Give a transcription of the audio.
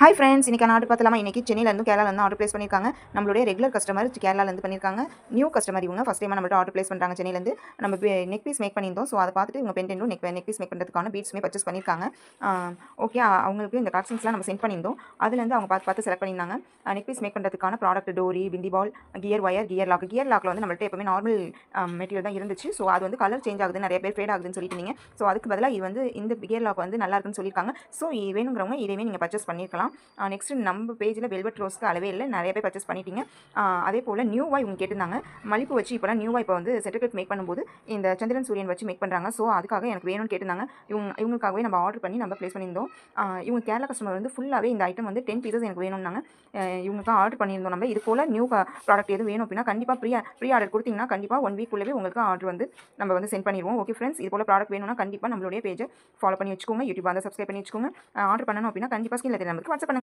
Hi friends, இன்றைக்கான order பார்த்தலாமா? இன்றைக்கி சென்னையிலேருந்து கேரளாலேருந்து ஆர்டர் ப்ளேஸ் பண்ணியிருக்காங்க. நம்மளுடைய ரெகுலர் கஸ்டமர் கேரளாலேருந்து பண்ணியிருக்காங்க. நியூ கஸ்டமர் இவங்க ஃபஸ்ட் டைமாக நம்மள்ட்ட ஆர்டர் ப்ளேஸ் பண்ணுறாங்க. சென்னையிலேருந்து நம்ம நெக் பீஸ் மேக் பண்ணியிருந்தோம். ஸோ அதை பார்த்துட்டு இவங்க பென்டென்ட்டும் நெக் பீஸ் மேக் பண்ணுறதுக்கான பீட்ஸுமே பர்ச்சேஸ் பண்ணியிருக்காங்க. ஓகே, அவங்களுக்கு இந்த கலெக்ஷன்ஸ்லாம் நம்ம சென்ட் பண்ணியிருந்தோம். அதுலேருந்து அவங்க பார்த்து செலக்ட் பண்ணியிருந்தாங்க. நெக் பீஸ் மேக் பண்ணுறதுக்கான ப்ராடக்ட் டோரி, பிந்தி பால், கியர் ஒயர், கியர் லாக்கில் வந்து நம்மள்ட்ட எப்பவுமே நார்மல் மெட்டீரியல் தான் இருந்துச்சு. ஸோ அது வந்து கலர் சேஞ்ச் ஆகுது, நிறைய பேர் ஃபேட் ஆகுதுன்னு சொல்லிட்டு ஸோ அதுக்கு பதிலாக இது வந்து இந்த கியர் லாக் வந்து நல்லா இருக்குன்னு சொல்லியிருக்காங்க. ஸோ வேணுங்கிறவங்க இதையுமே நீங்கள் பர்ச்சேஸ் பண்ணியிருக்கலாம். நெக்ஸ்ட் நம்ம பேஜில் வெல்வெட் ரோஸ்க்கு அளவே இல்லை, நிறைய பேர் பர்ச்சேஸ் பண்ணிட்டீங்க. அதே போல் நியூவாக இவங்க கேட்டிருந்தாங்க மல்லிப்பூ வச்சு. இப்போலாம் நியூவாக இப்போ வந்து செட்டர்கட் மேக் பண்ணும்போது இந்த சந்திரன் சூரியன் வச்சு மேக் பண்ணுறாங்க. ஸோ அதுக்காக எனக்கு வேணும்னு கேட்டிருந்தாங்க. இவங்களுக்காகவே நம்ம ஆர்டர் பண்ணி நம்ம ப்ளேஸ் பண்ணியிருந்தோம். இவங்க கேரளா கஸ்டமர் வந்து ஃபுல்லாகவே இந்த ஐட்டம் வந்து 10 பீசஸ் எனக்கு வேணும்னாங்க. இவங்களுக்கு ஆர்டர் பண்ணியிருந்தோம். நம்ம இது போல் நியூ ப்ராடக்ட் எதுவும் வேணும் அப்படின்னா கண்டிப்பாக ப்ரீ ஆர்டர் கொடுத்தீங்கன்னா கண்டிப்பாக 1 வீக்குள்ளே உங்களுக்கு ஆர்டர் வந்து நம்ம வந்து சென்ட் பண்ணிடுவோம். ஓகே ஃப்ரெண்ட்ஸ், இது போல் ப்ராடக்ட் வேணும்னா கண்டிப்பாக நம்மளுடைய பேஜை ஃபாலோ பண்ணி வச்சுக்கோங்க. யூடியூப் வந்து சப்ஸ்கிரைப் பண்ணி வச்சுக்கோங்க. ஆர்டர் பண்ணணும் அப்படின்னா கண்டிப்பாக ஸ்கிரீனில் தெரியும் நம்பருக்கு